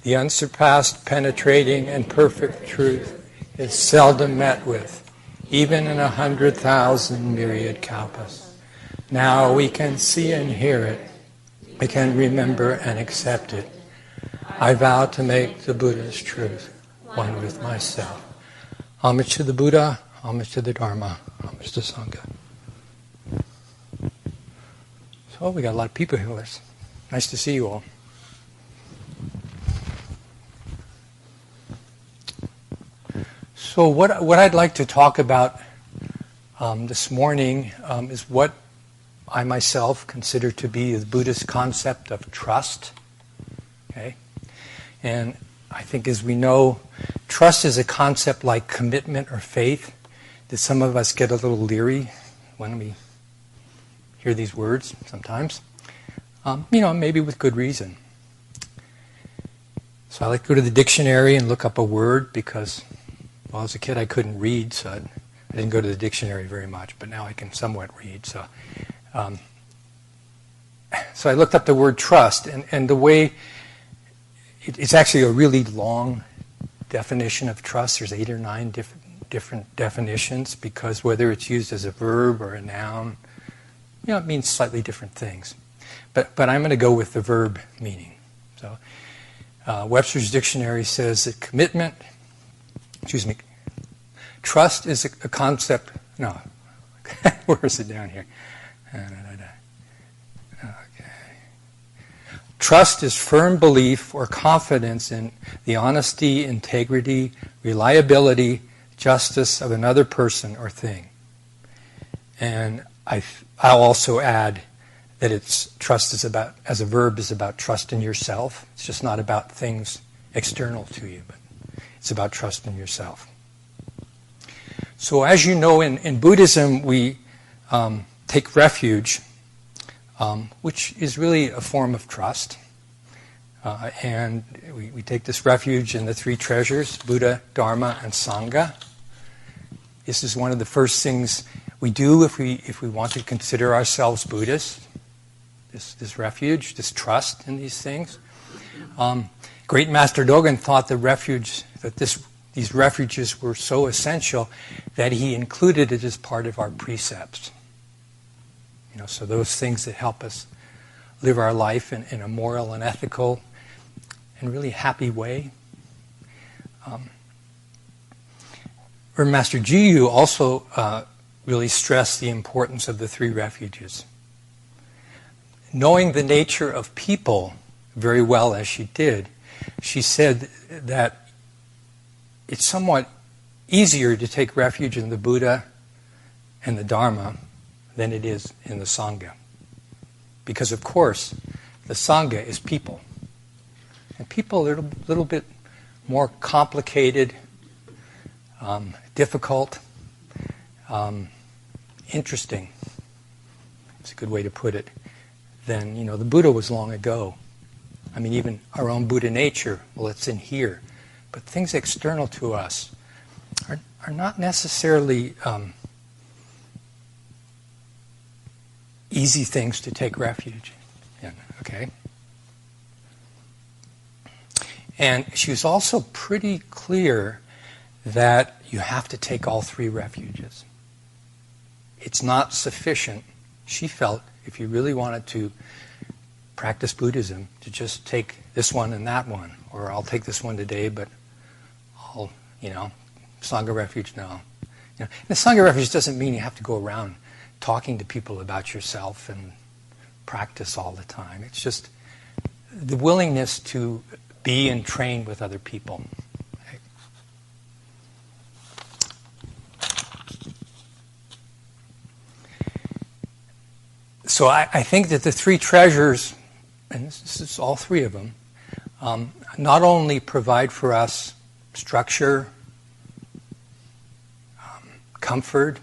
The unsurpassed, penetrating, and perfect truth is seldom met with, even in 100,000 myriad kalpas. Now we can see and hear it. We can remember and accept it. I vow to make the Buddha's truth one with myself. Homage to the Buddha, homage to the Dharma, homage to Sangha. So we got a lot of people here. It's nice to see you all. So what I'd like to talk about this morning is what I myself consider to be the Buddhist concept of trust. Okay? And I think, as we know, trust is a concept like commitment or faith that some of us get a little leery when we hear these words sometimes. Maybe with good reason. So I like to go to the dictionary and look up a word because, well, as a kid I couldn't read, so I didn't go to the dictionary very much, but now I can somewhat read. So I looked up the word trust, and the way it's actually a really long definition of trust. There's 8 or 9 different definitions, because whether it's used as a verb or a noun, it means slightly different things. But I'm going to go with the verb meaning. So Webster's dictionary says that trust is a concept. No, where is it down here? Okay. Trust is firm belief or confidence in the honesty, integrity, reliability, justice of another person or thing. And I'll also add that trust is about, as a verb, is about trust in yourself. It's just not about things external to you, but it's about trust in yourself. So as you know, in Buddhism, we take refuge, which is really a form of trust. And we take this refuge in the 3 treasures, Buddha, Dharma, and Sangha. This is one of the first things we do if we want to consider ourselves Buddhists. This refuge, this trust in these things. Great Master Dogen thought these refuges were so essential that he included it as part of our precepts. So those things that help us live our life in a moral and ethical and really happy way. Master Jiyu also really stressed the importance of the 3 refuges. Knowing the nature of people very well as she did, she said that it's somewhat easier to take refuge in the Buddha and the Dharma than it is in the Sangha. Because, of course, the Sangha is people. And people are a little bit more complicated, difficult, interesting. It's a good way to put it. Than, the Buddha was long ago. I mean, even our own Buddha nature, well, it's in here. But things external to us are not necessarily easy things to take refuge in, okay? And she was also pretty clear that you have to take all 3 refuges. It's not sufficient, she felt, if you really wanted to practice Buddhism, to just take this one and that one. Or I'll take this one today, but I'll, Sangha refuge, no. And the Sangha refuge doesn't mean you have to go around talking to people about yourself and practice all the time. It's just the willingness to be and train with other people. So I think that the 3 treasures, and this is all 3 of them, not only provide for us structure, comfort,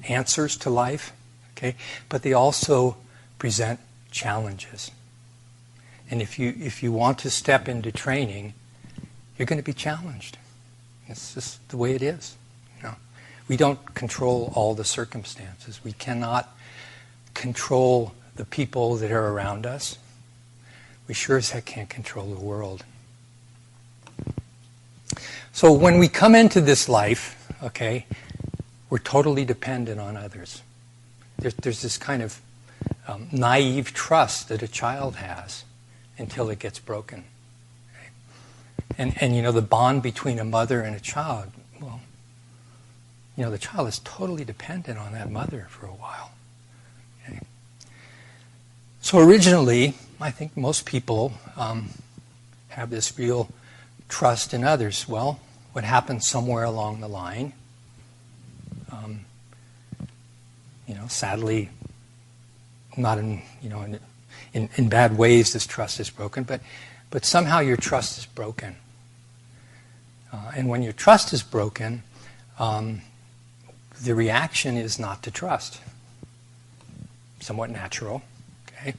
answers to life, okay, but they also present challenges. And if you want to step into training, you're going to be challenged. It's just the way it is. We don't control all the circumstances. We cannot control the people that are around us. we sure as heck can't control the world. So when we come into this life, okay, we're totally dependent on others. There's this kind of naive trust that a child has until it gets broken. Okay? And you know, the bond between a mother and a child, well, you know, the child is totally dependent on that mother for a while. Okay? So originally, I think most people have this real trust in others. Well, what happened somewhere along the line, you know, sadly, not in, you know, in bad ways, this trust is broken, but somehow your trust is broken. And when your trust is broken, the reaction is not to trust. Somewhat natural, okay?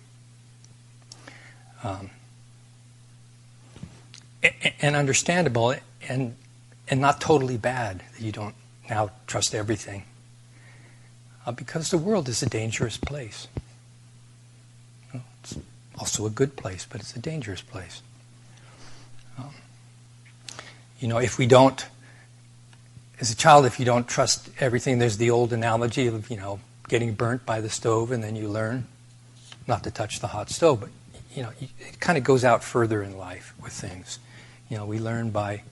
And understandable, and not totally bad that you don't now trust everything. Because the world is a dangerous place. It's also a good place, but it's a dangerous place. You know, if we don't, as a child, if you don't trust everything, there's the old analogy of, you know, getting burnt by the stove, and then you learn not to touch the hot stove. But, you know, it kind of goes out further in life with things. You know, we learn by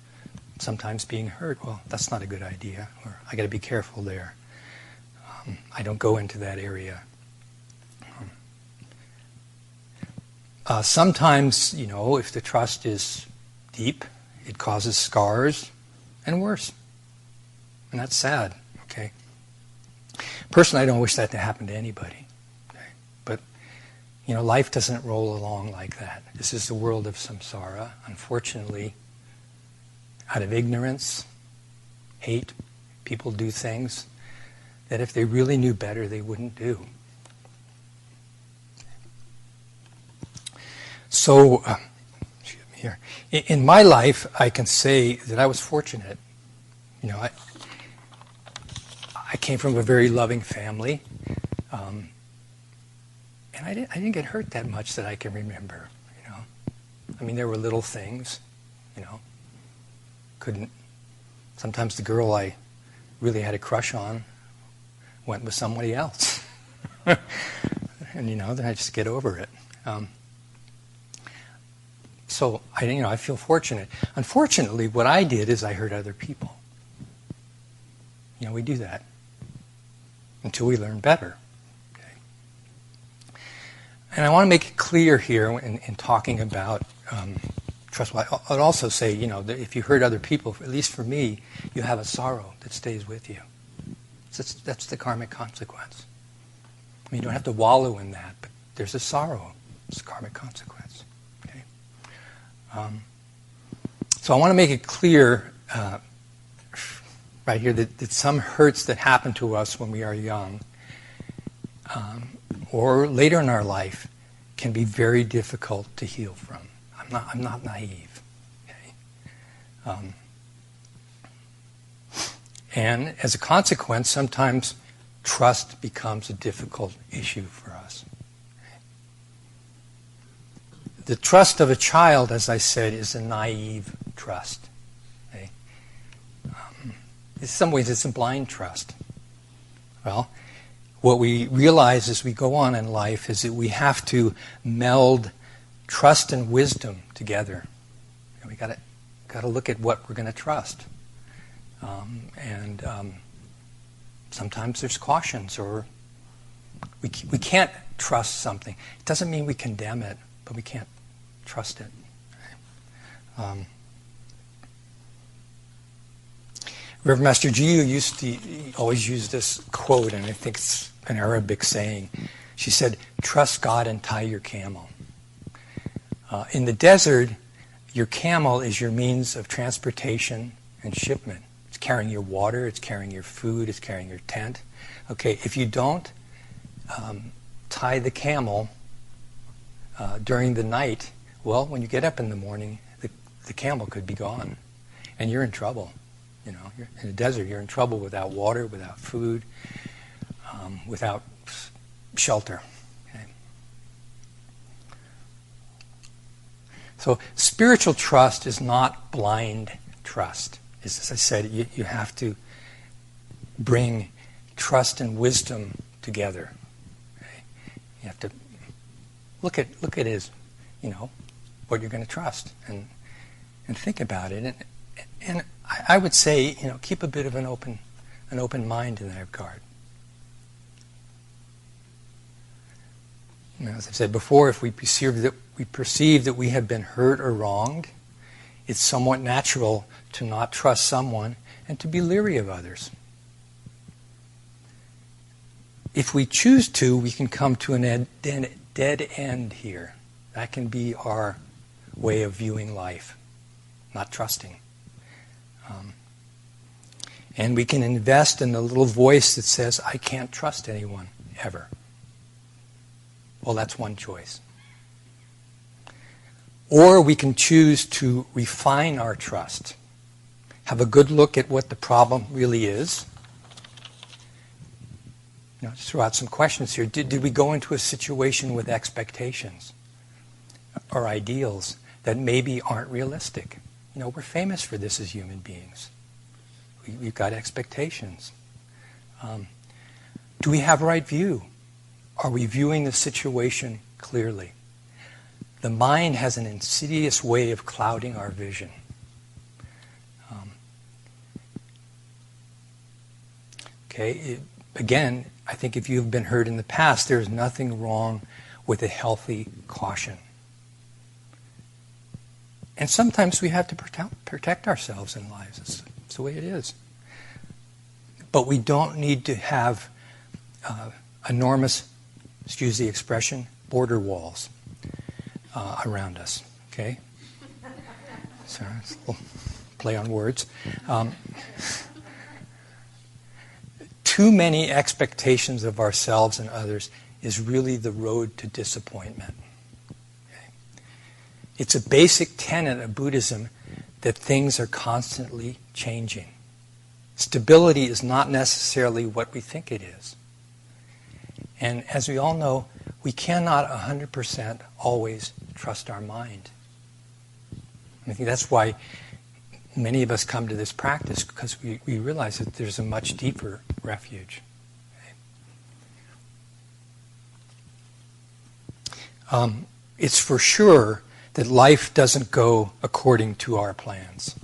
sometimes being hurt. Well, that's not a good idea, or I got to be careful there. I don't go into that area. Sometimes, you know, if the trust is deep, it causes scars and worse. And that's sad, okay? Personally, I don't wish that to happen to anybody. Okay? But, you know, life doesn't roll along like that. This is the world of samsara. Unfortunately, out of ignorance, hate, people do things that if they really knew better, they wouldn't do. So, excuse me here. In my life, I can say that I was fortunate. You know, I came from a very loving family, and I didn't get hurt that much that I can remember. You know, I mean, there were little things. You know, sometimes the girl I really had a crush on went with somebody else. And, you know, then I just get over it. So, I feel fortunate. Unfortunately, what I did is I hurt other people. You know, we do that until we learn better. Okay? And I want to make it clear here in talking about trust. I'd also say, you know, that if you hurt other people, at least for me, you have a sorrow that stays with you. That's the karmic consequence. I mean, you don't have to wallow in that, but there's a sorrow. It's a karmic consequence. Okay? So I want to make it clear right here that some hurts that happen to us when we are young or later in our life can be very difficult to heal from. I'm not naive. Okay? And as a consequence, sometimes trust becomes a difficult issue for us. The trust of a child, as I said, is a naive trust. Okay? In some ways, it's a blind trust. Well, what we realize as we go on in life is that we have to meld trust and wisdom together. We got to look at what we're going to trust. And sometimes there's cautions, or we can't trust something. It doesn't mean we condemn it, but we can't trust it. Reverend Master Jiyu used to always use this quote, and I think it's an Arabic saying. She said, "Trust God and tie your camel." In the desert, your camel is your means of transportation and shipment. It's carrying your water, it's carrying your food, it's carrying your tent. Okay, if you don't tie the camel during the night, well, when you get up in the morning, the camel could be gone, and you're in trouble. You know, you're in the desert, you're in trouble without water, without food, without shelter. Okay? So spiritual trust is not blind trust. As I said, you have to bring trust and wisdom together. Okay? You have to look at it as, what you're going to trust and think about it. And I would say, keep a bit of an open mind in that regard. As I've said before, if we perceive that we have been hurt or wronged, it's somewhat natural to not trust someone and to be leery of others. If we choose to, we can come to a dead end here. That can be our way of viewing life, not trusting. And we can invest in the little voice that says, I can't trust anyone, ever. Well, that's one choice. Or we can choose to refine our trust. Have a good look at what the problem really is. Just throw out some questions here. Did we go into a situation with expectations or ideals that maybe aren't realistic? We're famous for this as human beings. We've got expectations. Do we have right view? Are we viewing the situation clearly? The mind has an insidious way of clouding our vision. Again, I think if you've been hurt in the past, there's nothing wrong with a healthy caution. And sometimes we have to protect ourselves in lives. It's the way it is. But we don't need to have enormous, excuse the expression, border walls around us. Okay? Sorry, it's a little play on words. Too many expectations of ourselves and others is really the road to disappointment. Okay? It's a basic tenet of Buddhism that things are constantly changing. Stability is not necessarily what we think it is. And as we all know, we cannot 100% always trust our mind. I think that's why many of us come to this practice, because we realize that there's a much deeper refuge. It's for sure that life doesn't go according to our plans.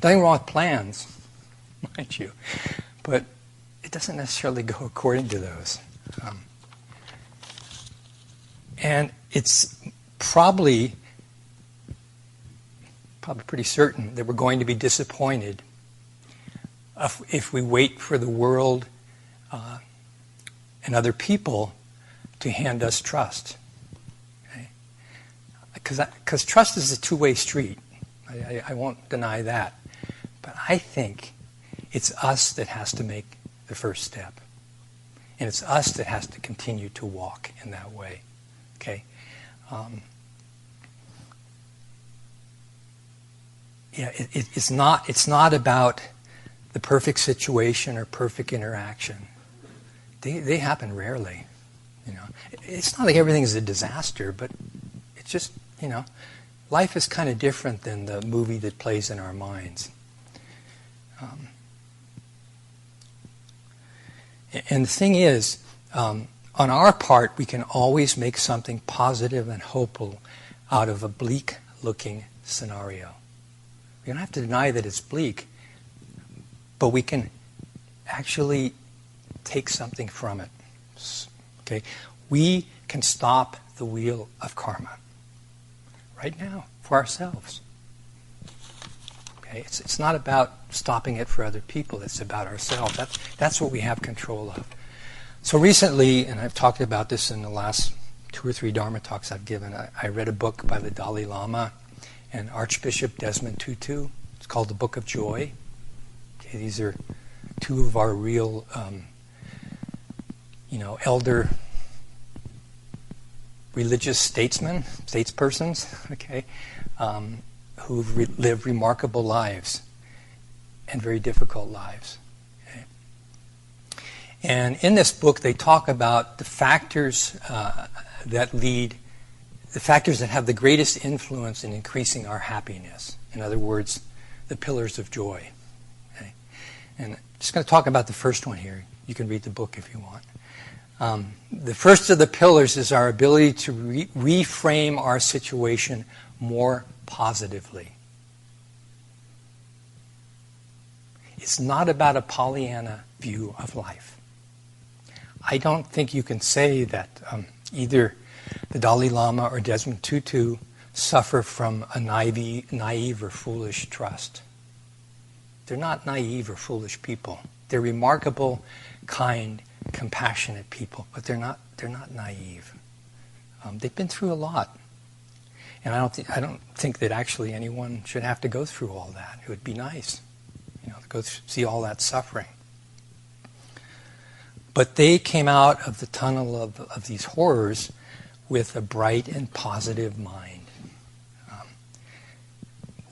Nothing wrong with plans, mind you, but it doesn't necessarily go according to those. And it's probably pretty certain that we're going to be disappointed if we wait for the world and other people to hand us trust. Okay? Because trust is a two-way street. I won't deny that. But I think it's us that has to make the first step. And it's us that has to continue to walk in that way. Okay? It's not about the perfect situation or perfect interaction. They happen rarely. It's not like everything is a disaster, but it's just, life is kind of different than the movie that plays in our minds. And the thing is, on our part, we can always make something positive and hopeful out of a bleak-looking scenario. We don't have to deny that it's bleak, but we can actually take something from it. Okay? We can stop the wheel of karma right now for ourselves. Okay? It's not about stopping it for other people. It's about ourselves. That's what we have control of. So recently, and I've talked about this in the last 2 or 3 Dharma talks I've given, I read a book by the Dalai Lama and Archbishop Desmond Tutu. It's called The Book of Joy. Okay, these are 2 of our real, elder religious statespersons, okay, who've lived remarkable lives and very difficult lives. Okay? And in this book, they talk about the factors that lead the factors that have the greatest influence in increasing our happiness. In other words, the pillars of joy. Okay? And I'm just going to talk about the first one here. You can read the book if you want. The first of the pillars is our ability to reframe our situation more positively. It's not about a Pollyanna view of life. I don't think you can say that either the Dalai Lama or Desmond Tutu suffer from a naive or foolish trust. They're not naive or foolish people. They're remarkable, kind, compassionate people, but they're not naive. They've been through a lot, and I don't think that actually anyone should have to go through all that. It would be nice, to go see all that suffering. But they came out of the tunnel of these horrors with a bright and positive mind.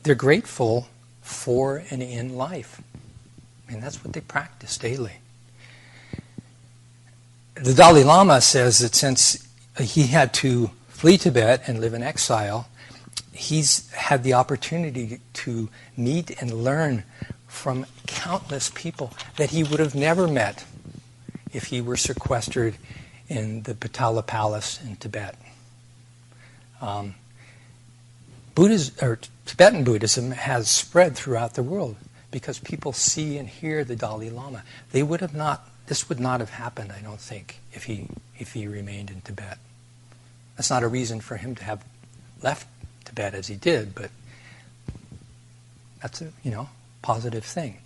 They're grateful for and in life. And that's what they practice daily. The Dalai Lama says that since he had to flee Tibet and live in exile, he's had the opportunity to meet and learn from countless people that he would have never met if he were sequestered in the Patala Palace in Tibet. Tibetan Buddhism has spread throughout the world because people see and hear the Dalai Lama. This would not have happened, I don't think, if he remained in Tibet. That's not a reason for him to have left Tibet as he did, but that's a positive thing.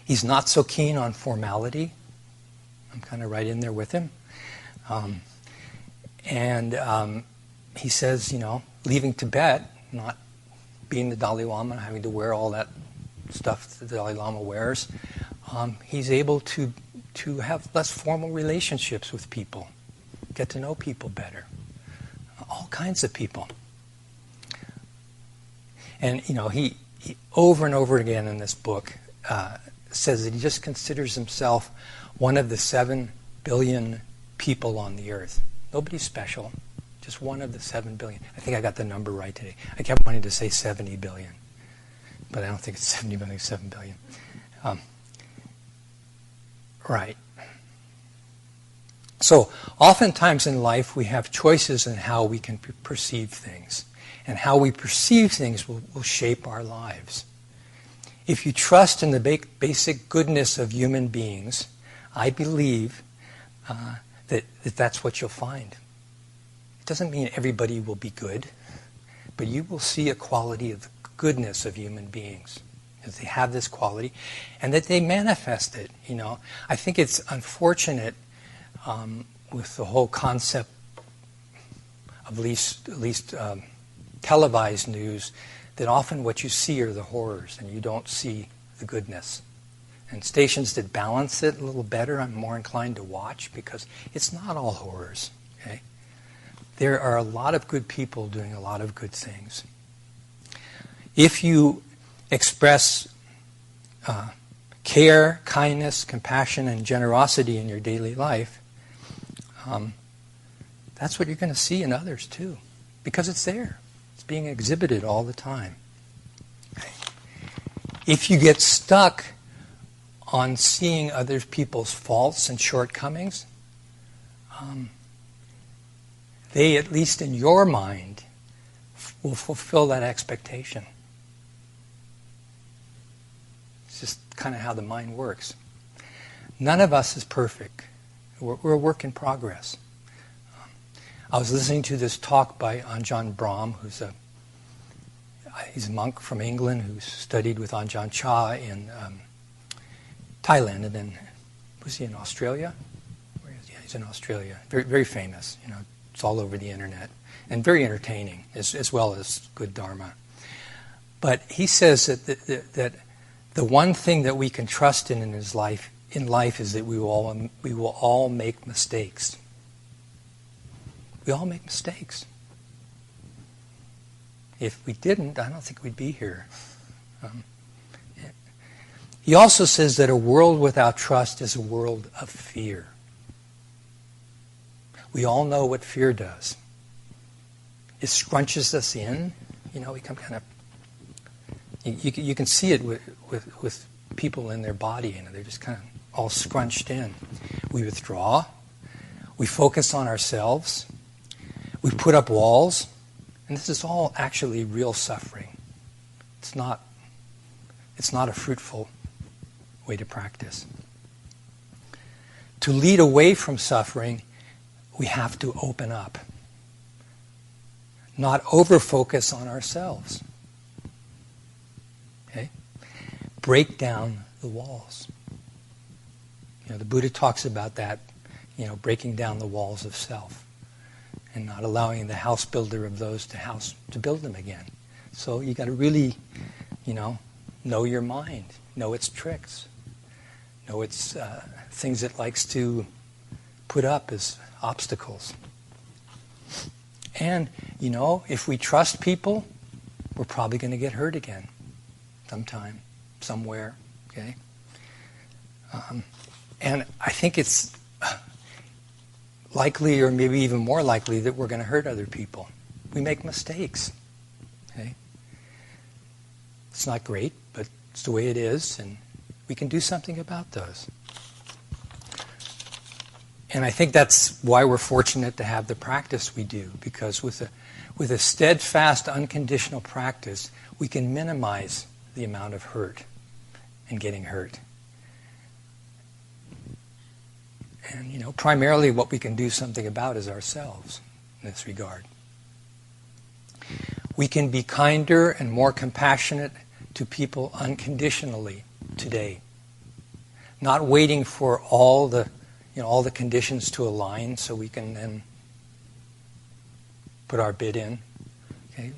He's not so keen on formality. I'm kind of right in there with him. He says, leaving Tibet, not being the Dalai Lama, having to wear all that stuff that the Dalai Lama wears, he's able to have less formal relationships with people, get to know people better, all kinds of people. And, he over and over again in this book says that he just considers himself one of the 7 billion people on the earth. Nobody's special, just one of the 7 billion. I think I got the number right today. I kept wanting to say 70 billion, but I don't think it's 70 billion, 7 billion. Right. So oftentimes in life we have choices in how we can perceive things. And how we perceive things will shape our lives. If you trust in the basic goodness of human beings, I believe that that's what you'll find. It doesn't mean everybody will be good, but you will see a quality of the goodness of human beings. That they have this quality, and that they manifest it. I think it's unfortunate with the whole concept of at least televised news, that often what you see are the horrors and you don't see the goodness. And stations that balance it a little better, I'm more inclined to watch, because it's not all horrors. Okay? There are a lot of good people doing a lot of good things. If you express care, kindness, compassion, and generosity in your daily life, that's what you're going to see in others too, because it's there. It's being exhibited all the time. Okay. If you get stuck on seeing other people's faults and shortcomings, they, at least in your mind, will fulfill that expectation. It's just kind of how the mind works. None of us is perfect. We're a work in progress. I was listening to this talk by Ajahn Brahm, he's a monk from England who studied with Ajahn Chah in Thailand, and then was he in Australia? Yeah, he's in Australia. Very, very famous. It's all over the internet, and very entertaining as well as good Dharma. But he says that the one thing that we can trust in life is that we will all make mistakes. We all make mistakes. If we didn't, I don't think we'd be here. He also says that a world without trust is a world of fear. We all know what fear does. it scrunches us in. We become kind of. You can see it with people in their body. They're just kind of all scrunched in. We withdraw. We focus on ourselves. We put up walls. And this is all actually real suffering. It's not a fruitful way to practice. To lead away from suffering, we have to open up. Not over-focus on ourselves. Okay? Break down the walls. The Buddha talks about that, breaking down the walls of self and not allowing the house builder of those to build them again. So you got to really, know your mind, know its tricks, know its things it likes to put up as obstacles. And, if we trust people, we're probably going to get hurt again sometime, somewhere, okay? And I think it's likely, or maybe even more likely, that we're going to hurt other people. We make mistakes, okay? It's not great, but it's the way it is, and we can do something about those. And I think that's why we're fortunate to have the practice we do, because with a steadfast, unconditional practice, we can minimize the amount of hurt and getting hurt. And, primarily what we can do something about is ourselves in this regard. We can be kinder and more compassionate to people unconditionally today, not waiting for all the conditions to align so we can then put our bid in. Okay?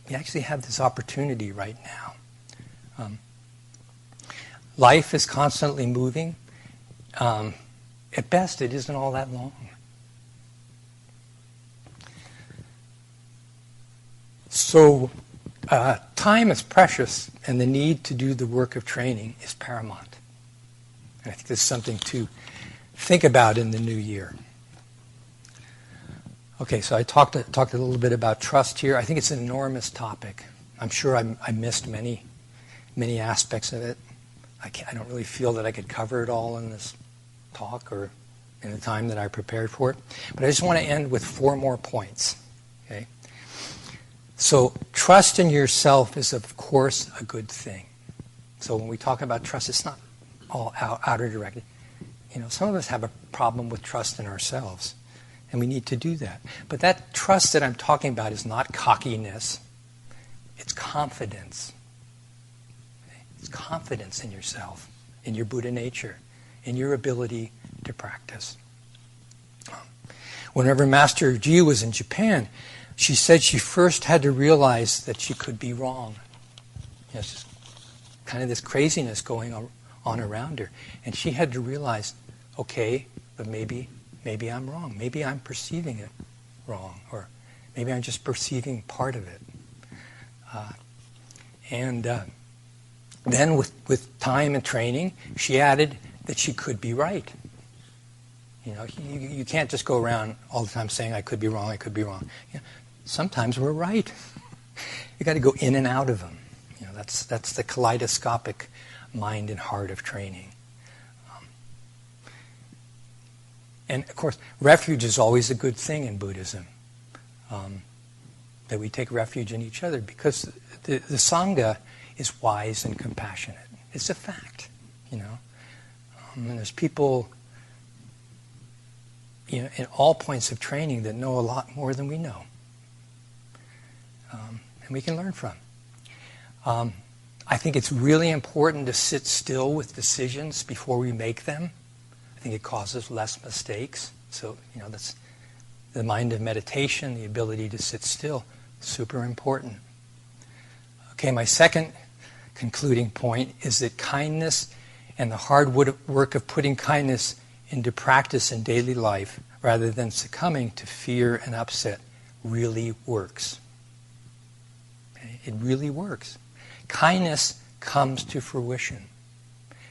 We actually have this opportunity right now. Life is constantly moving. At best, it isn't all that long. So, time is precious, and the need to do the work of training is paramount. And I think this is something to think about in the new year. Okay, so I talked a little bit about trust here. I think it's an enormous topic. I'm sure I missed many aspects of it. I don't really feel that I could cover it all in this talk or in the time that I prepared for it. But I just want to end with 4 more points. Okay? So trust in yourself is, of course, a good thing. So when we talk about trust, it's not all outer directed. Some of us have a problem with trust in ourselves, and we need to do that. But that trust that I'm talking about is not cockiness. It's confidence. It's confidence in yourself, in your Buddha nature, in your ability to practice. Whenever Master Ji was in Japan, she said she first had to realize that she could be wrong. It's just kind of this craziness going on around her. And she had to realize, okay, but maybe I'm wrong. Maybe I'm perceiving it wrong. Or maybe I'm just perceiving part of it. Then with time and training, she added that she could be right. You can't just go around all the time saying, I could be wrong, I could be wrong. Sometimes we're right. You got to go in and out of them. That's the kaleidoscopic mind and heart of training. And of course, refuge is always a good thing in Buddhism. That we take refuge in each other, because the Sangha is wise and compassionate. It's a fact, and there's people, in all points of training that know a lot more than we know, and we can learn from. I think it's really important to sit still with decisions before we make them. I think it causes less mistakes. So, that's the mind of meditation, the ability to sit still, super important. Okay, my second concluding point is that kindness and the hard work of putting kindness into practice in daily life, rather than succumbing to fear and upset, really works. Okay? It really works. Kindness comes to fruition.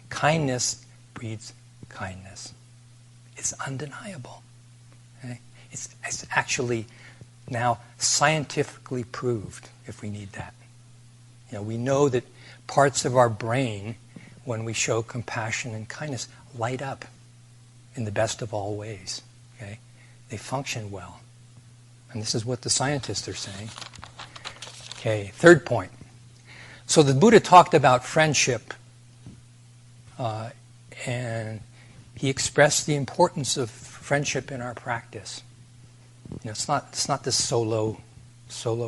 Kindness breeds kindness. It's undeniable. Okay? It's actually now scientifically proved if we need that. We know that parts of our brain, when we show compassion and kindness, light up in the best of all ways. Okay? They function well. And this is what the scientists are saying. Okay, third point. So the Buddha talked about friendship, and he expressed the importance of friendship in our practice. It's not this solo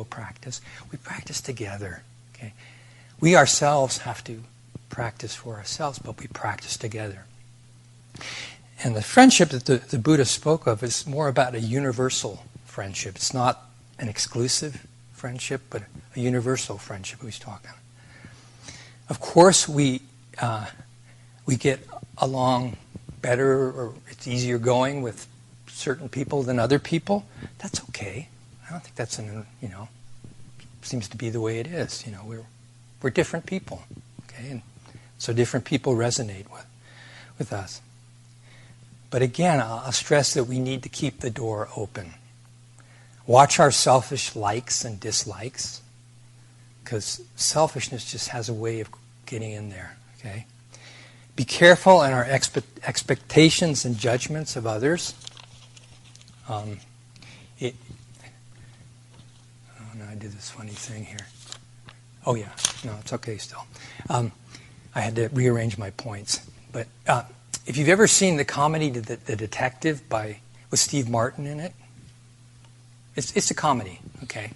practice. We practice together. Okay, we ourselves have to practice for ourselves, but we practice together. And the friendship that the Buddha spoke of is more about a universal friendship. It's not an exclusive friendship, but a universal friendship he's talking. Of course, we get along better, or it's easier going with certain people than other people. That's okay. I don't think that's seems to be the way it is. We're different people, okay, and so different people resonate with us. But again, I'll stress that we need to keep the door open. Watch our selfish likes and dislikes, because selfishness just has a way of getting in there. Okay, be careful in our expectations and judgments of others. Oh no, I did this funny thing here. Oh yeah, no, it's okay still. I had to rearrange my points. But if you've ever seen the comedy The Detective with Steve Martin in it, it's a comedy, okay?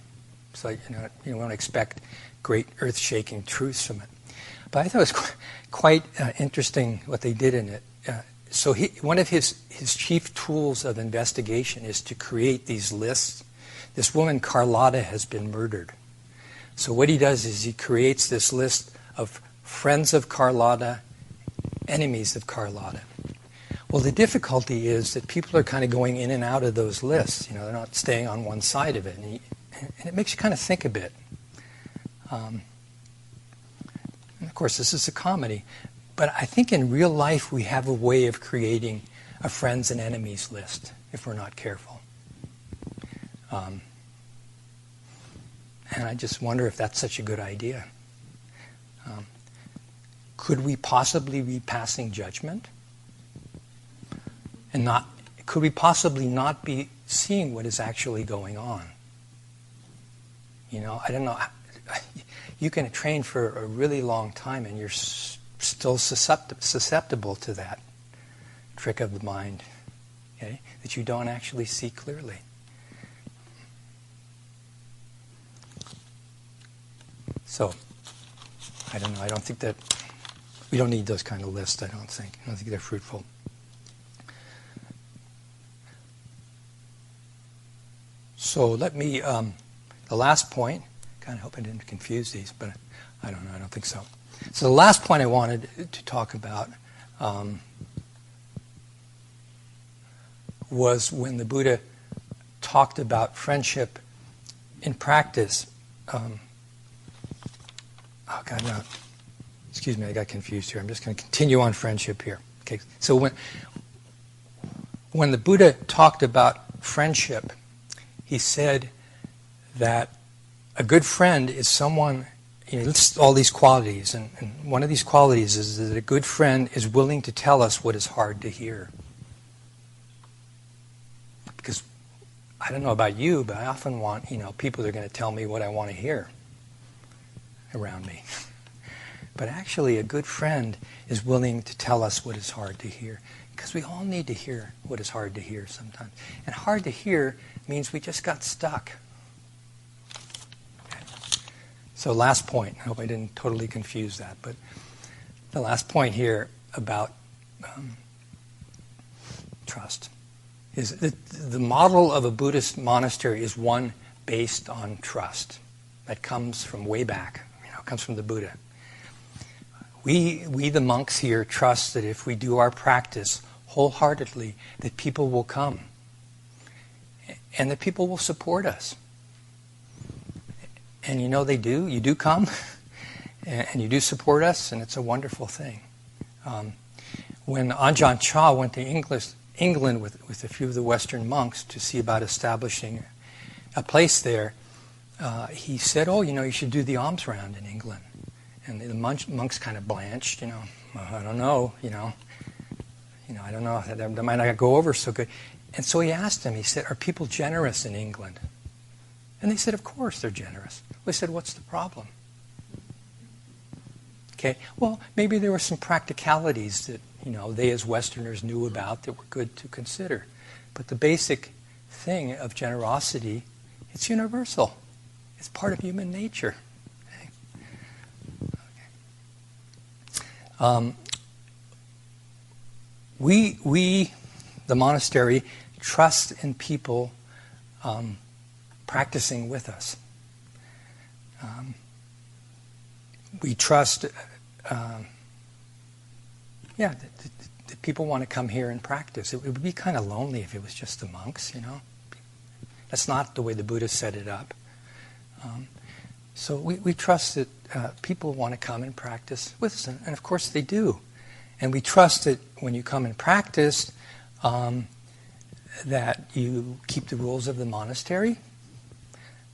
So you won't expect great earth-shaking truths from it. But I thought it was quite interesting what they did in it. So one of his chief tools of investigation is to create these lists. This woman, Carlotta, has been murdered. So what he does is he creates this list of friends of Carlotta, enemies of Carlotta. Well, the difficulty is that people are kind of going in and out of those lists. They're not staying on one side of it. And it makes you kind of think a bit. And of course, this is a comedy. But I think in real life we have a way of creating a friends and enemies list if we're not careful. And I just wonder if that's such a good idea. Could we possibly be passing judgment? And could we possibly not be seeing what is actually going on? I don't know. You can train for a really long time and you're still susceptible to that trick of the mind, okay, that you don't actually see clearly. So, I don't know. I don't think that we don't need those kind of lists. I don't think they're fruitful. So let me. The last point. Kind of hope I didn't confuse these, but I don't know. I don't think so. So the last point I wanted to talk about was when the Buddha talked about friendship in practice. Oh God, no. Excuse me, I got confused here. I'm just going to continue on friendship here. Okay. So when the Buddha talked about friendship, he said that a good friend is someone, he lists all these qualities, and one of these qualities is that a good friend is willing to tell us what is hard to hear. Because I don't know about you, but I often want, people that are going to tell me what I want to hear around me. But actually, a good friend is willing to tell us what is hard to hear. Because we all need to hear what is hard to hear sometimes. And hard to hear means we just got stuck. Okay. So last point. I hope I didn't totally confuse that. But the last point here about trust is that the model of a Buddhist monastery is one based on trust. That comes from way back. Comes from the Buddha. We the monks here trust that if we do our practice wholeheartedly, that people will come and that people will support us. And they do. You do come and you do support us, and it's a wonderful thing. When Ajahn Chah went to England with a few of the Western monks to see about establishing a place there, he said, "Oh, you should do the alms round in England." And the monks kind of blanched, well, I don't know, I don't know, that might not go over so good. And so he asked them, he said, "Are people generous in England?" And they said, "Of course they're generous." Well, he said, "What's the problem?" Okay, well, maybe there were some practicalities that, they as Westerners knew about that were good to consider. But the basic thing of generosity, it's universal. It's part of human nature. We, the monastery, trust in people practicing with us. We trust, that people want to come here and practice. It would be kind of lonely if it was just the monks, That's not the way the Buddha set it up. So we trust that people want to come and practice with us, and of course they do. And we trust that when you come and practice, that you keep the rules of the monastery,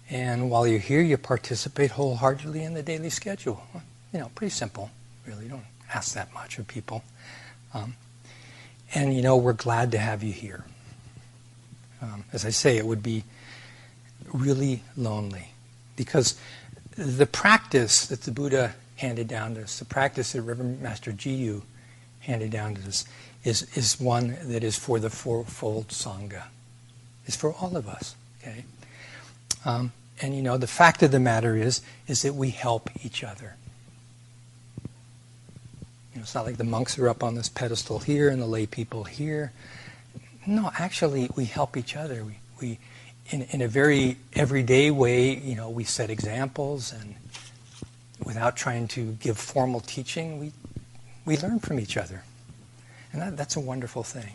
and while you're here, you participate wholeheartedly in the daily schedule. Pretty simple, really. You don't ask that much of people. And we're glad to have you here. As I say, it would be really lonely, because the practice that the Buddha handed down to us, the practice that Reverend Master Jiyu handed down to us, is one that is for the fourfold Sangha. It's for all of us, okay? And the fact of the matter is that we help each other. It's not like the monks are up on this pedestal here and the lay people here. No, actually, we help each other. We in a very everyday way, we set examples, and without trying to give formal teaching, we learn from each other. And that's a wonderful thing.